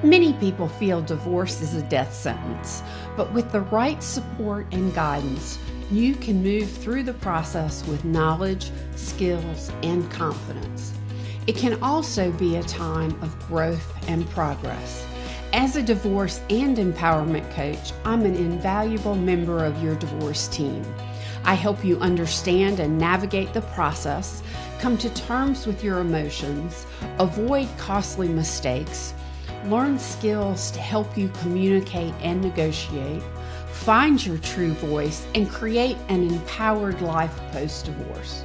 Many people feel divorce is a death sentence, but with the right support and guidance, you can move through the process with knowledge, skills, and confidence. It can also be a time of growth and progress. As a divorce and empowerment coach, I'm an invaluable member of your divorce team. I help you understand and navigate the process, come to terms with your emotions, avoid costly mistakes, learn skills to help you communicate and negotiate, find your true voice, and create an empowered life post-divorce.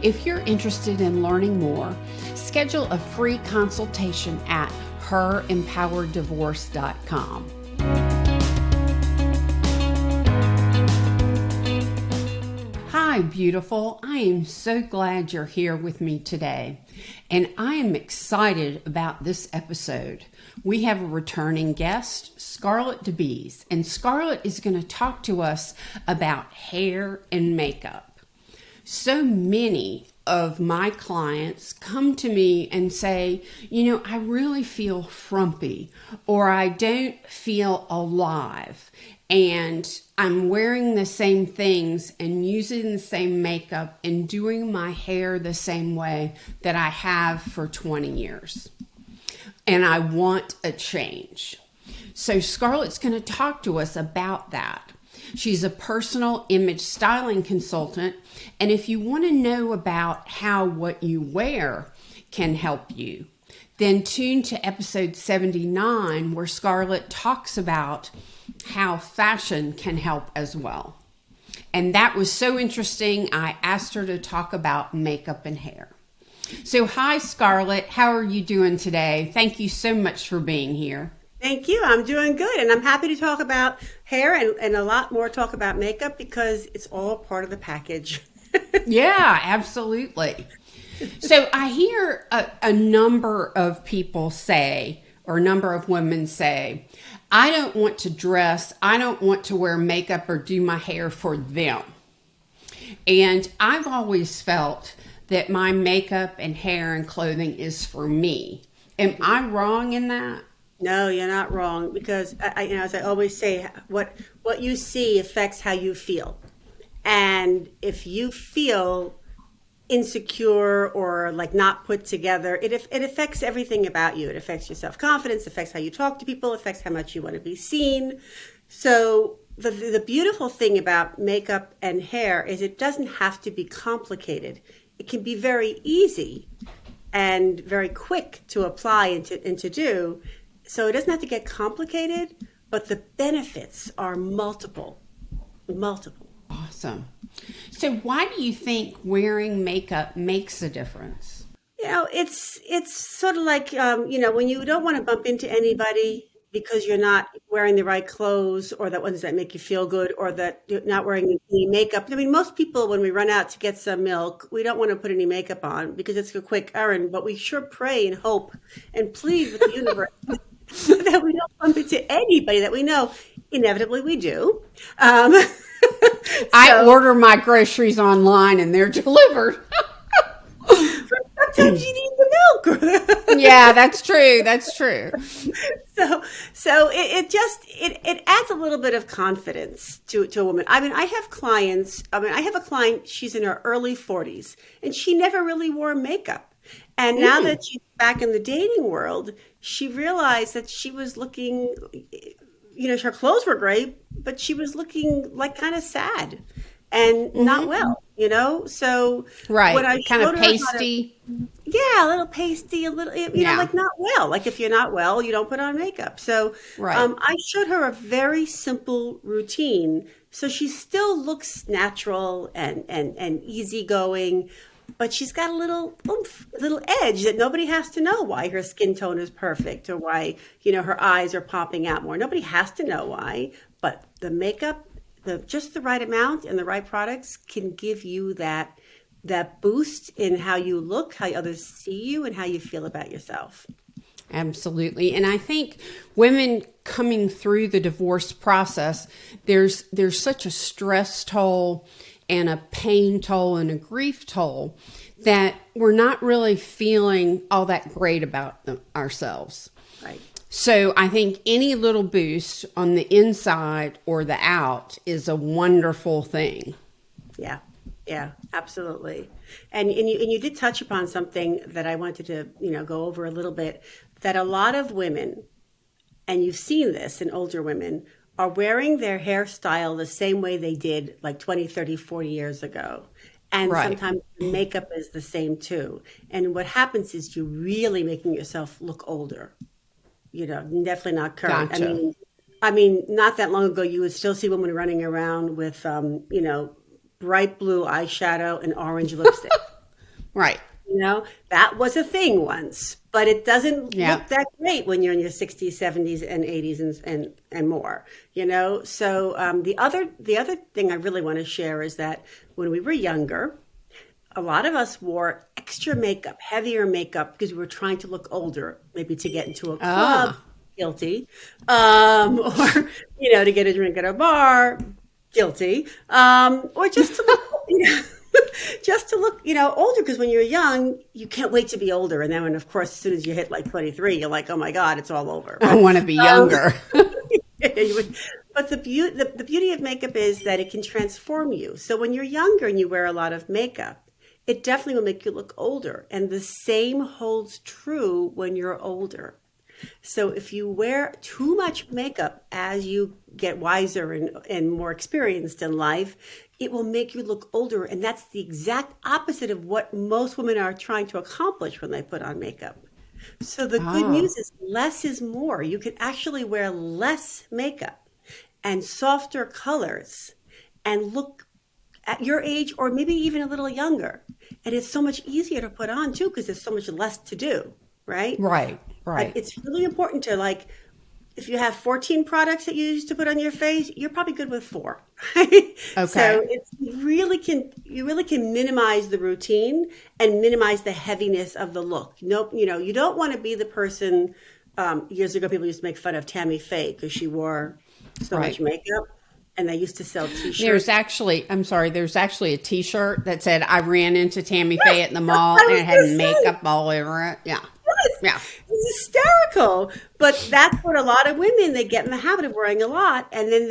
If you're interested in learning more, schedule a free consultation at herempowereddivorce.com. Hi, beautiful. I am so glad you're here with me today, and I am excited about this episode. We have a returning guest, Scarlett Bease, and Scarlett is going to talk to us about hair and makeup. So many of my clients come to me and say, I really feel frumpy, or I don't feel alive, and I'm wearing the same things and using the same makeup and doing my hair the same way that I have for 20 years. And I want a change. So Scarlett's going to talk to us about that. She's a personal image styling consultant. And if you want to know about how what you wear can help you, then tune to episode 79, where Scarlett talks about how fashion can help as well. And that was so interesting. I asked her to talk about makeup and hair. So hi, Scarlett. How are you doing today? Thank you so much for being here. Thank you. I'm doing good. And I'm happy to talk about hair and a lot more talk about makeup because it's all part of the package. Yeah, absolutely. So I hear a number of people say, or a number of women say, I don't want to dress, I don't want to wear makeup or do my hair for them. And I've always felt that my makeup and hair and clothing is for me. Am I wrong in that? No, you're not wrong, because as I always say, what you see affects how you feel. And if you feel insecure or like not put together, it affects everything about you. It affects your self-confidence, affects how you talk to people, affects how much you want to be seen. So the beautiful thing about makeup and hair is it doesn't have to be complicated. It can be very easy and very quick to apply and to do. So it doesn't have to get complicated, but the benefits are multiple. Awesome. So why do you think wearing makeup makes a difference? It's sort of like, when you don't want to bump into anybody because you're not wearing the right clothes, or the ones that make you feel good, or that you're not wearing any makeup. I mean, most people, when we run out to get some milk, we don't want to put any makeup on because it's a quick errand, but we sure pray and hope and plead with the universe that we don't bump into anybody that we know. Inevitably, we do. I order my groceries online and they're delivered. Sometimes you need the milk. Yeah, that's true. So it adds a little bit of confidence to a woman. I mean, I have a client, she's in her early 40s, and she never really wore makeup. And now that she's back in the dating world, she realized that she was looking, her clothes were great, but she was looking like kind of sad and not well, So right, kind of pasty. A little pasty, a little, like not well. Like if you're not well, you don't put on makeup. So I showed her a very simple routine, so she still looks natural and easygoing. But she's got a little oomph, a little edge that nobody has to know why her skin tone is perfect or why, her eyes are popping out more. Nobody has to know why, but the makeup, just the right amount and the right products can give you that boost in how you look, how others see you, and how you feel about yourself. Absolutely. And I think women coming through the divorce process, there's such a stress toll and a pain toll and a grief toll that we're not really feeling all that great about ourselves. Right. So I think any little boost on the inside or the out is a wonderful thing. Yeah, yeah, absolutely. And you did touch upon something that I wanted to, go over a little bit, that a lot of women, and you've seen this in older women, are wearing their hairstyle the same way they did like 20, 30, 40 years ago. And Right. sometimes the makeup is the same too. And what happens is you're really making yourself look older. Definitely not current. I Gotcha. mean, I mean, not that long ago, you would still see women running around with, bright blue eyeshadow and orange lipstick. Right. That was a thing once, but it doesn't Yeah. look that great when you're in your 60s, 70s, and 80s and more. So the other thing I really want to share is that when we were younger, a lot of us wore extra makeup, heavier makeup, because we were trying to look older, maybe to get into a club, Ah, guilty, or to get a drink at a bar, guilty, or just to look, just to look, older. Because when you're young, you can't wait to be older, and then, when, of course, as soon as you hit like 23, you're like, oh my God, it's all over. I want to be Um, younger. but the beauty of makeup is that it can transform you. So when you're younger and you wear a lot of makeup, it definitely will make you look older. And the same holds true when you're older. So if you wear too much makeup as you get wiser and more experienced in life, it will make you look older. And that's the exact opposite of what most women are trying to accomplish when they put on makeup. So the good Ah, news is less is more. You can actually wear less makeup and softer colors and look at your age or maybe even a little younger. And it's so much easier to put on too because there's so much less to do, right? right. But Right. it's really important to, like, if you have 14 products that you use to put on your face, you're probably good with four. So Okay. you really can minimize the routine and minimize the heaviness of the look. Nope, you don't want to be the person. Years ago, people used to make fun of Tammy Faye because she wore so much Right. makeup, and they used to sell There's T-shirts. actually, I'm sorry, there's actually a T-shirt that said I ran into Tammy Faye Yes, at the that's mall what I and was it had going to say. makeup all over it. Yeah. Yes, Yeah. it's hysterical. But that's what a lot of women, they get in the habit of wearing a lot, and then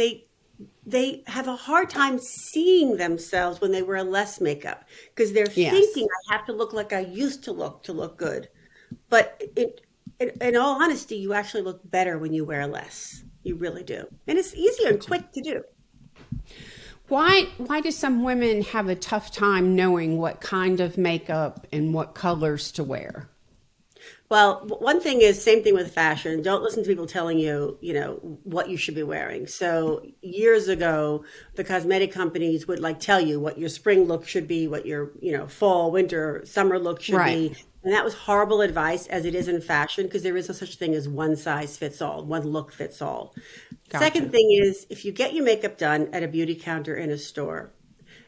they have a hard time seeing themselves when they wear less makeup because they're thinking Yes. I have to look like I used to look good. But in all honesty, you actually look better when you wear less. You really do, and it's easier and Gotcha. quick to do. Why do some women have a tough time knowing what kind of makeup and what colors to wear? Well, one thing is, same thing with fashion. Don't listen to people telling you, what you should be wearing. So years ago, the cosmetic companies would like tell you what your spring look should be, what your, fall, winter, summer look should Right. be. And that was horrible advice as it is in fashion because there is no such thing as one size fits all, one look fits all. Second Gotcha. thing is, if you get your makeup done at a beauty counter in a store,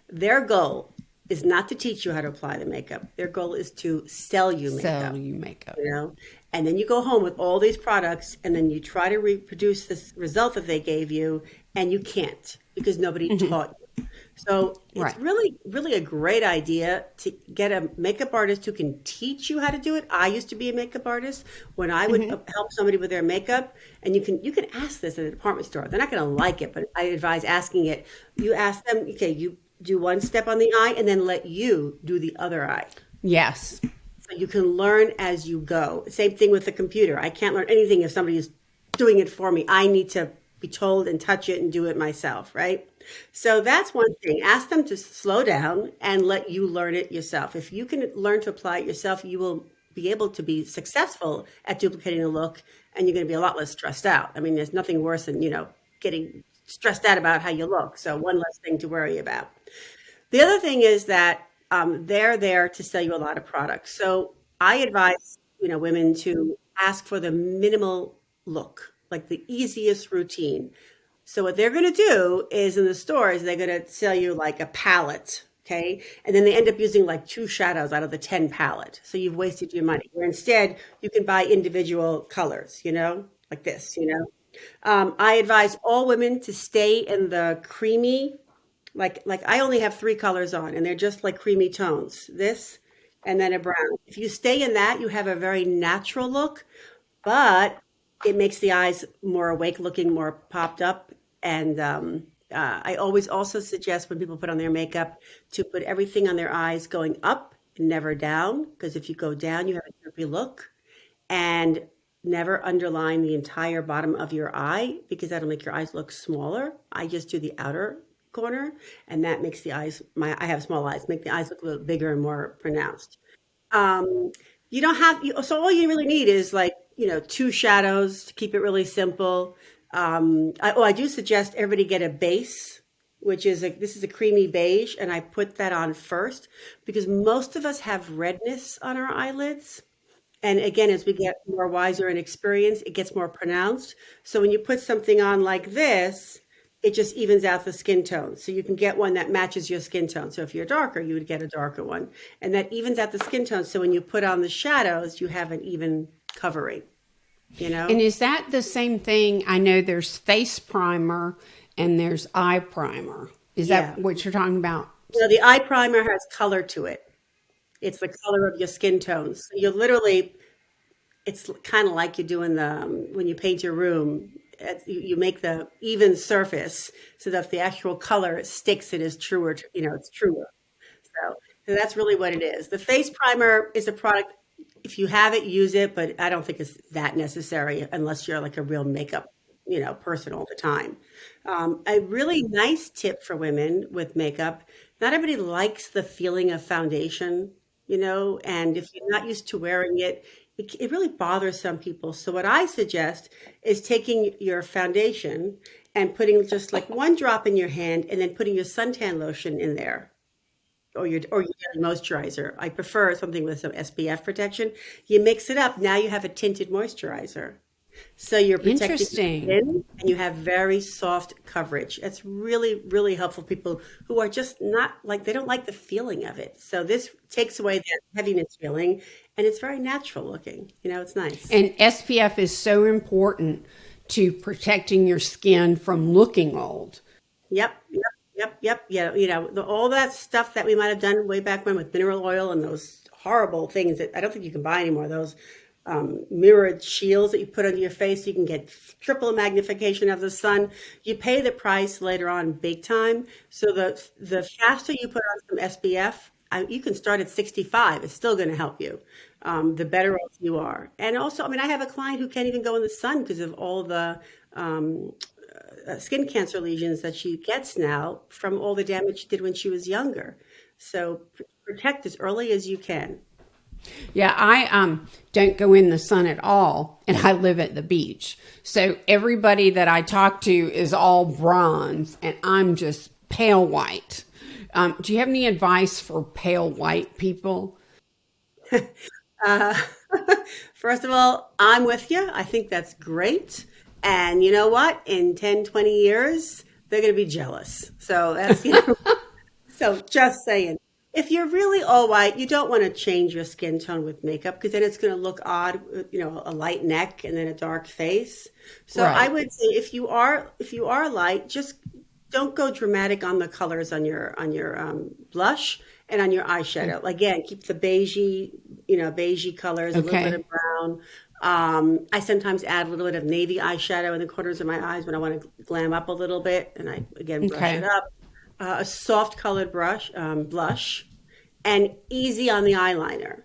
their goal is not to teach you how to apply the makeup. Their goal is to sell you Sell makeup, you makeup. you know and then you go home with all these products and then you try to reproduce this result that they gave you, and you can't because nobody taught you. So it's Right. really really a great idea to get a makeup artist who can teach you how to do it. I used to be a makeup artist. When I would help somebody with their makeup, and you can ask this at a department store, they're not going to like it, but I advise asking it. You ask them, okay, you do one step on the eye and then let you do the other eye. Yes. So you can learn as you go. Same thing with the computer. I can't learn anything if somebody is doing it for me. I need to be told and touch it and do it myself, right? So that's one thing. Ask them to slow down and let you learn it yourself. If you can learn to apply it yourself, you will be able to be successful at duplicating the look, and you're going to be a lot less stressed out. I mean, there's nothing worse than, getting stressed out about how you look. So one less thing to worry about. The other thing is that they're there to sell you a lot of products. So I advise, women to ask for the minimal look, like the easiest routine. So what they're going to do is in the stores, they're going to sell you like a palette, okay? And then they end up using like two shadows out of the 10 palette. So you've wasted your money. Where instead you can buy individual colors, like this. I advise all women to stay in the creamy, like I only have three colors on, and they're just like creamy tones. This and then a brown. If you stay in that, you have a very natural look. But it makes the eyes more awake looking, more popped up. And I always also suggest when people put on their makeup to put everything on their eyes going up and never down, because if you go down, you have a droopy look. And never underline the entire bottom of your eye because that'll make your eyes look smaller. I just do the outer corner, and that makes the eyes, I have small eyes, make the eyes look a little bigger and more pronounced. Um, you don't have, so all you really need is like, two shadows to keep it really simple. I do suggest everybody get a base, which is this is a creamy beige, and I put that on first because most of us have redness on our eyelids. And again, as we get more wiser and experienced, it gets more pronounced. So when you put something on like this, it just evens out the skin tone. So you can get one that matches your skin tone. So if you're darker, you would get a darker one. And that evens out the skin tone. So when you put on the shadows, you have an even covering, And is that the same thing? I know there's face primer and there's eye primer. Is that what you're talking about? So the eye primer has color to it. It's the color of your skin tones. So you literally, it's kind of like you're doing when you paint your room, you make the even surface so that the actual color sticks, it is truer, it's truer. So that's really what it is. The face primer is a product, if you have it, use it, but I don't think it's that necessary unless you're like a real makeup, person all the time. A really nice tip for women with makeup, not everybody likes the feeling of foundation, and if you're not used to wearing it, it really bothers some people. So what I suggest is taking your foundation and putting just like one drop in your hand and then putting your suntan lotion in there or your daily moisturizer. I prefer something with some SPF protection. You mix it up. Now you have a tinted moisturizer. So you're protecting your skin and you have very soft coverage. It's really, really helpful for people who are just not like, they don't like the feeling of it. So this takes away that heaviness feeling and it's very natural looking. It's nice. And SPF is so important to protecting your skin from looking old. Yep. Yeah. All that stuff that we might have done way back when with mineral oil and those horrible things that I don't think you can buy anymore. Those mirrored shields that you put under your face. You can get triple magnification of the sun. You pay the price later on big time. So the faster you put on some SPF, you can start at 65. It's still going to help you. The better off you are. And also, I have a client who can't even go in the sun because of all the skin cancer lesions that she gets now from all the damage she did when she was younger. So protect as early as you can. Yeah, I don't go in the sun at all, and I live at the beach. So everybody that I talk to is all bronze, and I'm just pale white. Do you have any advice for pale white people? First of all, I'm with you. I think that's great. And you know what? In 10, 20 years, they're going to be jealous. So that's, so just saying. If you're really all white, you don't want to change your skin tone with makeup because then it's going to look odd, a light neck and then a dark face. So right. I would say if you are light, just don't go dramatic on the colors on your blush and on your eyeshadow. Again, keep the beigey colors, a little bit of brown. I sometimes add a little bit of navy eyeshadow in the corners of my eyes when I want to glam up a little bit, and I again brush it up. A soft colored blush, and easy on the eyeliner,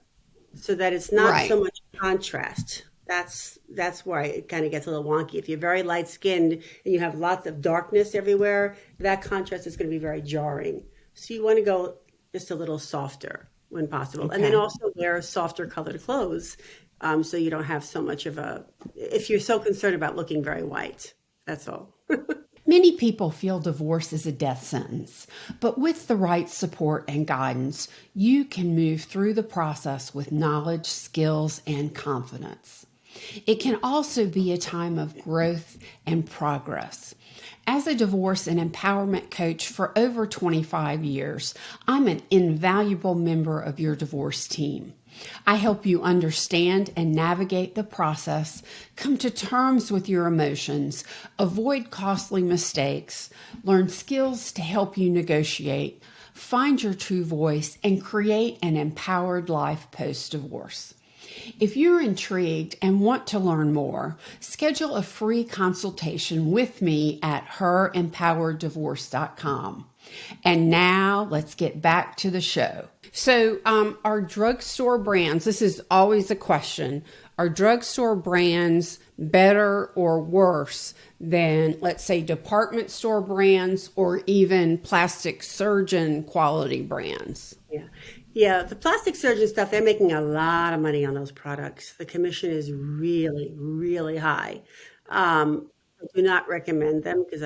so that it's not so much contrast. That's why it kind of gets a little wonky. If you're very light skinned and you have lots of darkness everywhere, that contrast is going to be very jarring. So you want to go just a little softer when possible, and then also wear softer colored clothes, so you don't have so much of if you're so concerned about looking very white. That's all. Many people feel divorce is a death sentence, but with the right support and guidance, you can move through the process with knowledge, skills, and confidence. It can also be a time of growth and progress. As a divorce and empowerment coach for over 25 years, I'm an invaluable member of your divorce team. I help you understand and navigate the process, come to terms with your emotions, avoid costly mistakes, learn skills to help you negotiate, find your true voice, and create an empowered life post-divorce. If you're intrigued and want to learn more, schedule a free consultation with me at herempowereddivorce.com. And now let's get back to the show. So, are drugstore brands, this is always a question, are drugstore brands better or worse than, let's say, department store brands or even plastic surgeon quality brands? Yeah. Yeah, the plastic surgeon stuff, they're making a lot of money on those products. The commission is really, really high. I do not recommend them because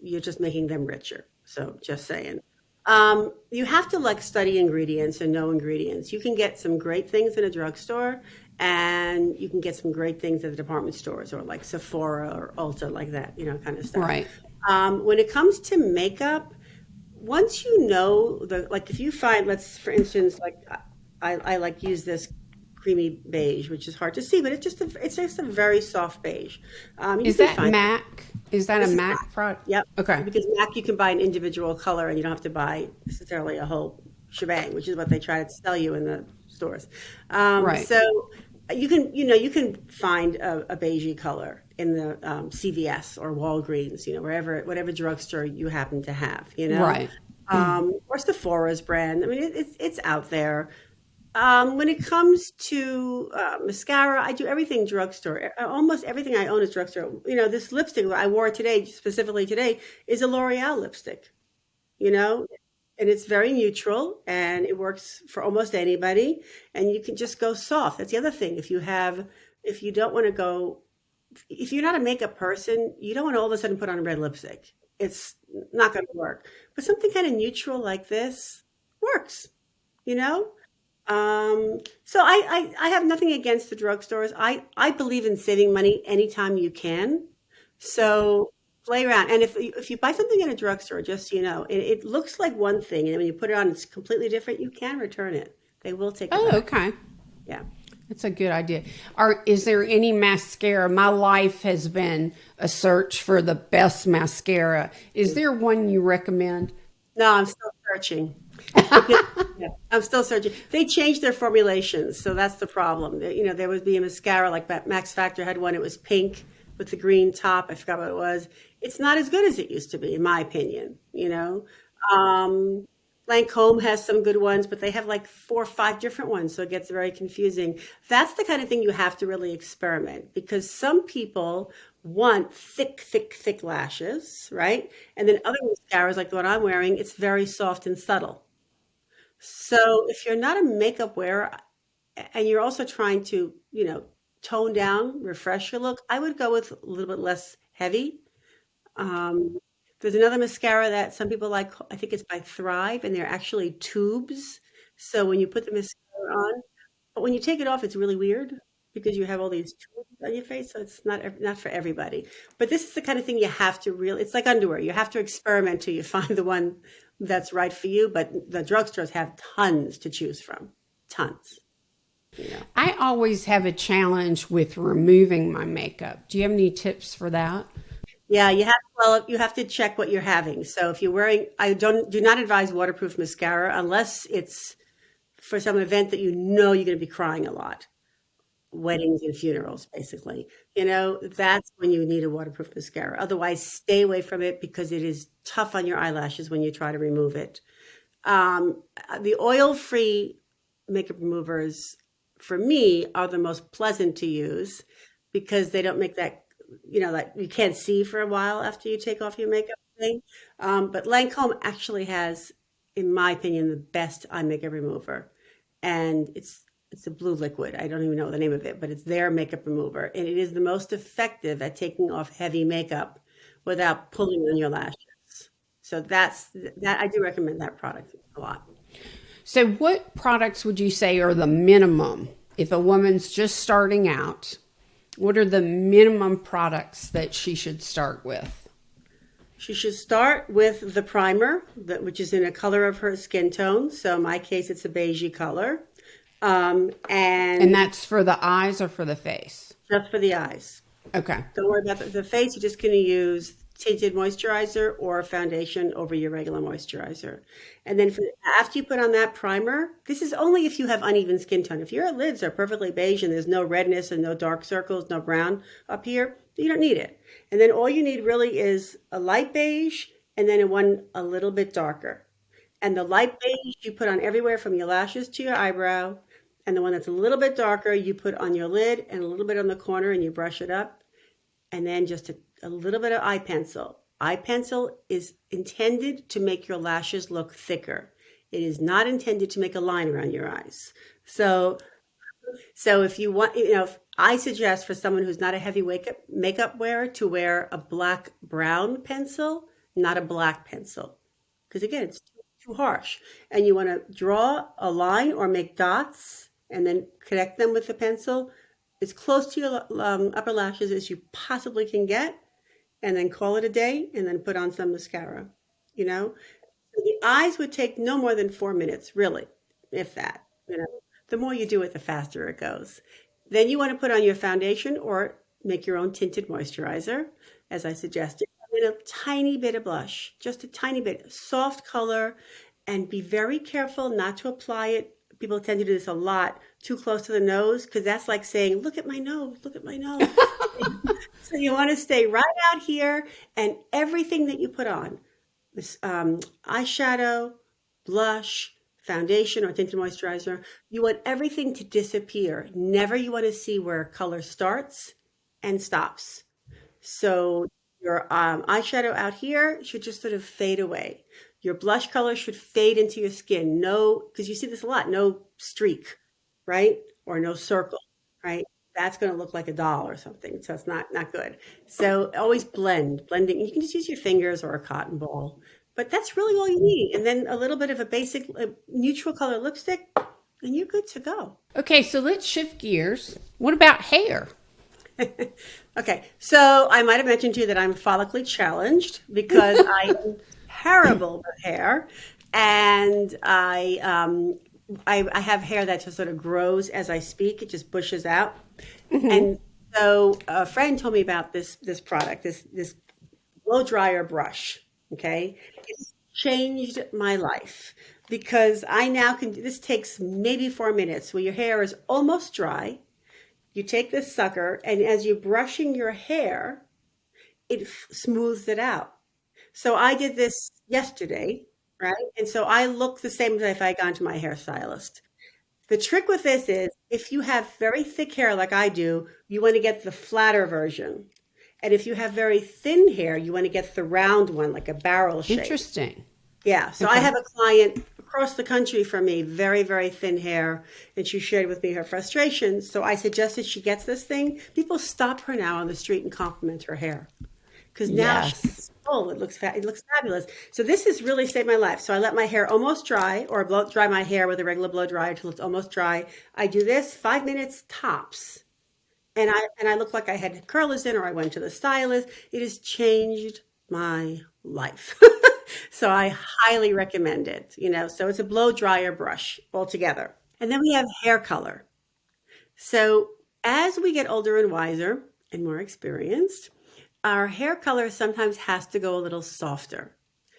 you're just making them richer. So just saying. You have to like study ingredients and know ingredients. You can get some great things in a drugstore and you can get some great things at the department stores or like Sephora or Ulta, like that, kind of stuff. Right. When it comes to makeup, once you know like if you find, for instance, like I like use this creamy beige, which is hard to see, but it's just a very soft beige. Is that MAC? Is that a MAC product? Yep. Okay. Because MAC, you can buy an individual color and you don't have to buy necessarily a whole shebang, which is what they try to sell you in the stores. Right. So you can find a beigey color in the CVS or Walgreens, whatever drugstore you happen to have, Right. Or Sephora's brand. I mean, it's out there. When it comes to mascara, I do everything drugstore. Almost everything I own is drugstore. This lipstick I wore today, specifically today, is a L'Oreal lipstick, and it's very neutral and it works for almost anybody. And you can just go soft. That's the other thing. If you don't want to go, if you're not a makeup person, you don't want to all of a sudden put on a red lipstick. It's not going to work. But something kind of neutral like this works, you know? So I have nothing against the drugstores. I believe in saving money anytime you can. So play around. And if you buy something in a drugstore, just so you know, it looks like one thing, and when you put it on, it's completely different. You can return it. They will take it back. Okay. Yeah. That's a good idea. Is there any mascara? My life has been a search for the best mascara. Is there one you recommend? No, I'm still searching. Yeah, I'm still searching. They changed their formulations, so that's the problem. There would be a mascara like Max Factor had one. It was pink with the green top. I forgot what it was. It's not as good as it used to be, in my opinion. Lancome has some good ones, but they have like 4 or 5 different ones, so it gets very confusing. That's the kind of thing you have to really experiment, because some people want thick, thick, thick lashes, right? And then other mascaras, like the one I'm wearing, it's very soft and subtle. So if you're not a makeup wearer and you're also trying to, tone down, refresh your look, I would go with a little bit less heavy. Um, there's another mascara that some people like. I think it's by Thrive, and they're actually tubes. So when you put the mascara on, but when you take it off, it's really weird because you have all these tubes on your face. So it's not for everybody. But this is the kind of thing you have to really. It's like underwear. You have to experiment till you find the one that's right for you. But the drugstores have tons to choose from, tons. I always have a challenge with removing my makeup. Do you have any tips for that? Yeah, you have to check what you're having. So if you're wearing, do not advise waterproof mascara unless it's for some event that you're going to be crying a lot. Weddings and funerals, basically. That's when you need a waterproof mascara. Otherwise, stay away from it because it is tough on your eyelashes when you try to remove it. The oil-free makeup removers, for me, are the most pleasant to use because they don't make that, that you can't see for a while after you take off your makeup thing. But Lancome actually has, in my opinion, the best eye makeup remover. And it's a blue liquid. I don't even know the name of it, but it's their makeup remover. And it is the most effective at taking off heavy makeup without pulling on your lashes. So that I do recommend that product a lot. So what products would you say are the minimum if a woman's just starting out? What are the minimum products that she should start with? She should start with the primer, which is in a color of her skin tone. So in my case, it's a beigey color. And that's for the eyes or for the face? Just for the eyes. Okay. Don't worry about the face. You're just going to use tinted moisturizer or foundation over your regular moisturizer. And then after you put on that primer, this is only if you have uneven skin tone. If your lids are perfectly beige and there's no redness and no dark circles, no brown up here, you don't need it. And then all you need really is a light beige and then one a little bit darker. And the light beige you put on everywhere from your lashes to your eyebrow. And the one that's a little bit darker, you put on your lid and a little bit on the corner and you brush it up. And then just a little bit of eye pencil. Eye pencil is intended to make your lashes look thicker. It is not intended to make a line around your eyes. So if you want, I suggest for someone who's not a heavy makeup wearer to wear a black brown pencil, not a black pencil. Because again, it's too harsh. And you want to draw a line or make dots and then connect them with the pencil as close to your upper lashes as you possibly can get, and then call it a day and then put on some mascara, So the eyes would take no more than 4 minutes, really, if that. The more you do it, the faster it goes. Then you want to put on your foundation or make your own tinted moisturizer, as I suggested, and then a tiny bit of blush, just a tiny bit, soft color, and be very careful not to apply it. People tend to do this a lot, too close to the nose, because that's like saying, look at my nose, look at my nose. So you want to stay right out here, and everything that you put on, this eyeshadow, blush, foundation, or tinted moisturizer, you want everything to disappear. Never you want to see where color starts and stops. So your eyeshadow out here should just sort of fade away. Your blush color should fade into your skin. No, because you see this a lot, no streak, right? Or no circle, right? That's going to look like a doll or something. So it's not good. So always blending. You can just use your fingers or a cotton ball. But that's really all you need. And then a little bit of a basic neutral color lipstick, and you're good to go. Okay, so let's shift gears. What about hair? Okay, so I might have mentioned to you that I'm follically challenged because I am terrible with hair, and I have hair that just sort of grows as I speak. It just bushes out. Mm-hmm. And so a friend told me about this product, this blow dryer brush. Okay, it's changed my life because I now can. This takes maybe 4 minutes where your hair is almost dry. You take this sucker, and as you're brushing your hair, it smooths it out. So I did this yesterday, right? And so I look the same as if I had gone to my hairstylist. The trick with this is if you have very thick hair like I do, you want to get the flatter version. And if you have very thin hair, you want to get the round one, like a barrel shape. Interesting. Yeah. So okay. I have a client across the country from me, very, very thin hair, and she shared with me her frustrations. So I suggested she gets this thing. People stop her now on the street and compliment her hair because now she's full. It looks fabulous. So this has really saved my life. So I let my hair almost dry, or dry my hair with a regular blow dryer until it's almost dry. I do this 5 minutes tops. And I look like I had curlers in, or I went to the stylist. It has changed my life. So I highly recommend it, so it's a blow dryer brush altogether. And then we have hair color. So as we get older and wiser and more experienced, our hair color sometimes has to go a little softer,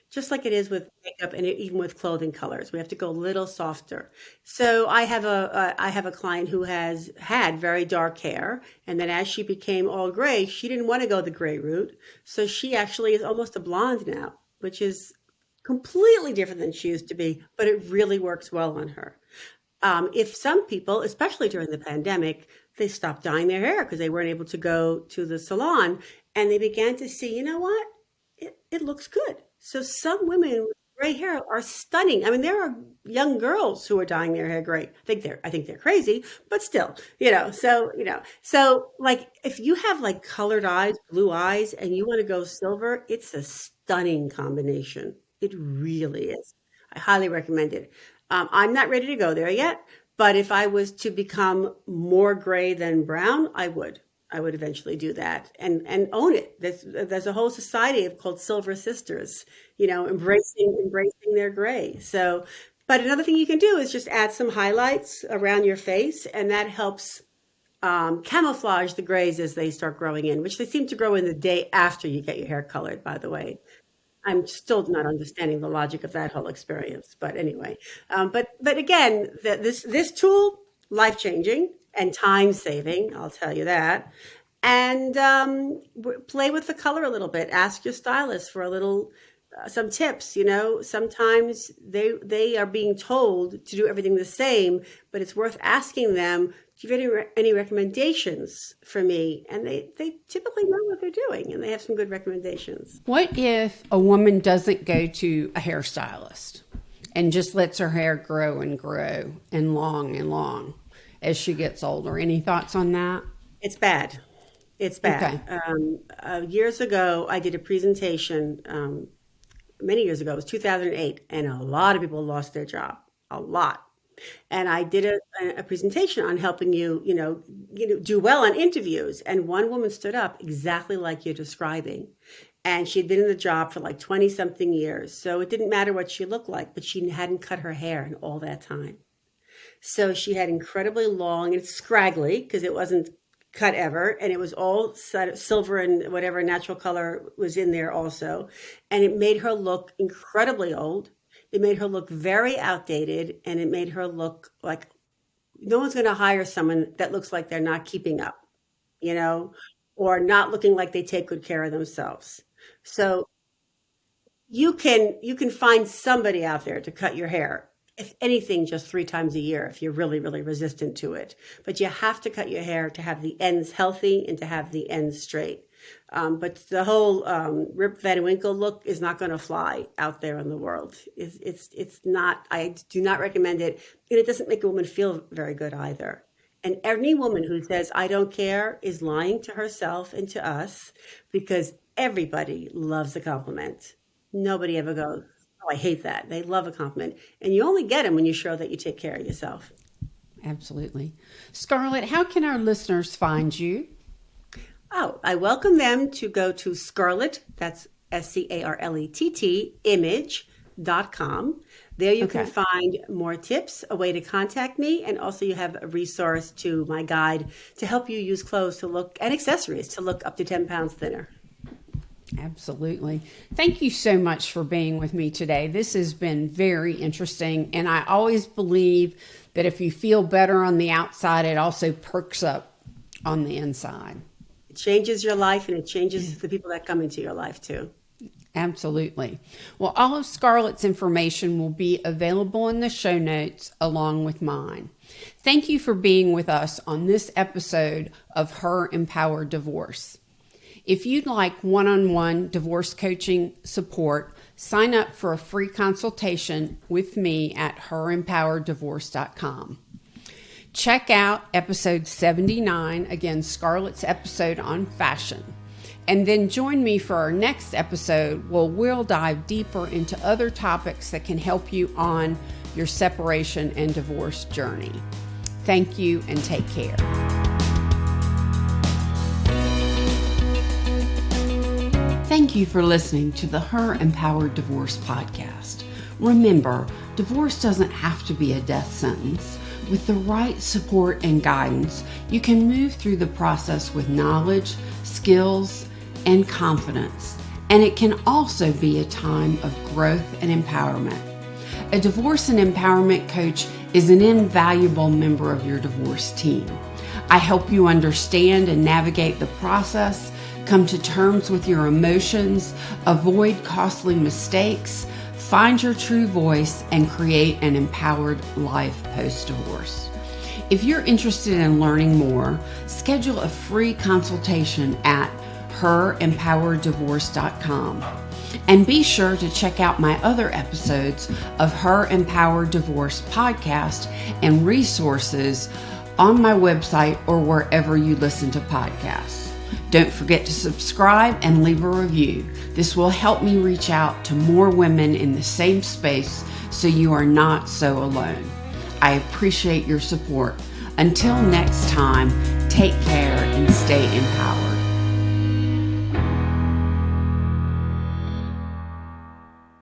just like it is with makeup and even with clothing colors. We have to go a little softer. So I have a client who has had very dark hair, and then as she became all gray, she didn't want to go the gray route. So she actually is almost a blonde now, which is completely different than she used to be, but it really works well on her. If some people, especially during the pandemic, they stopped dyeing their hair because they weren't able to go to the salon, and they began to see, you know what? It looks good. So some women with gray hair are stunning. I mean, there are young girls who are dyeing their hair gray. I think they're crazy, but still, so like if you have like colored eyes, blue eyes, and you want to go silver, it's a stunning combination. It really is. I highly recommend it. I'm not ready to go there yet, but if I was to become more gray than brown, I would eventually do that and own it. There's a whole society called Silver Sisters, embracing their gray. So, but another thing you can do is just add some highlights around your face, and that helps camouflage the grays as they start growing in, which they seem to grow in the day after you get your hair colored, by the way. I'm still not understanding the logic of that whole experience, but anyway. But again, this tool, life changing and time saving, I'll tell you that. And play with the color a little bit. Ask your stylist for a little some tips. Sometimes they are being told to do everything the same, but it's worth asking them, do you have any recommendations for me? And they typically know what they're doing, and they have some good recommendations. What if a woman doesn't go to a hairstylist and just lets her hair grow and long as she gets older? Any thoughts on that? It's bad. It's bad. Okay. Years ago, I did a presentation, many years ago, it was 2008, and a lot of people lost their job, a lot. And I did a presentation on helping you do well on interviews. And one woman stood up exactly like you're describing. And she'd been in the job for like 20 something years. So it didn't matter what she looked like, but she hadn't cut her hair in all that time. So she had incredibly long and scraggly because it wasn't cut ever. And it was all silver and whatever natural color was in there also. And it made her look incredibly old. It made her look very outdated, and it made her look like no one's going to hire someone that looks like they're not keeping up, or not looking like they take good care of themselves. So you can find somebody out there to cut your hair, if anything, just 3 times a year if you're really, really resistant to it. But you have to cut your hair to have the ends healthy and to have the ends straight. But the whole Rip Van Winkle look is not going to fly out there in the world. It's not. I do not recommend it, and it doesn't make a woman feel very good either. And any woman who says I don't care is lying to herself and to us, because everybody loves a compliment. Nobody ever goes, "Oh, I hate that." They love a compliment, and you only get them when you show that you take care of yourself. Absolutely. Scarlett, how can our listeners find you? Oh, I welcome them to go to Scarlett, that's SCARLETT, image.com. There you can find more tips, a way to contact me, and also you have a resource to my guide to help you use clothes to look, and accessories to look up to 10 pounds thinner. Absolutely. Thank you so much for being with me today. This has been very interesting, and I always believe that if you feel better on the outside, it also perks up on the inside. Changes your life, and it changes the people that come into your life too. Absolutely. Well, all of Scarlett's information will be available in the show notes along with mine. Thank you for being with us on this episode of Her Empowered Divorce. If you'd like one-on-one divorce coaching support, sign up for a free consultation with me at herempowereddivorce.com. Check out episode 79, again, Scarlett's episode on fashion. And then join me for our next episode where we'll dive deeper into other topics that can help you on your separation and divorce journey. Thank you and take care. Thank you for listening to the Her Empowered Divorce podcast. Remember, divorce doesn't have to be a death sentence. With the right support and guidance, you can move through the process with knowledge, skills, and confidence. And it can also be a time of growth and empowerment. A divorce and empowerment coach is an invaluable member of your divorce team. I help you understand and navigate the process, come to terms with your emotions, avoid costly mistakes, find your true voice, and create an empowered life post-divorce. If you're interested in learning more, schedule a free consultation at herempowereddivorce.com. And be sure to check out my other episodes of Her Empowered Divorce podcast and resources on my website or wherever you listen to podcasts. Don't forget to subscribe and leave a review. This will help me reach out to more women in the same space so you are not so alone. I appreciate your support. Until next time, take care and stay empowered.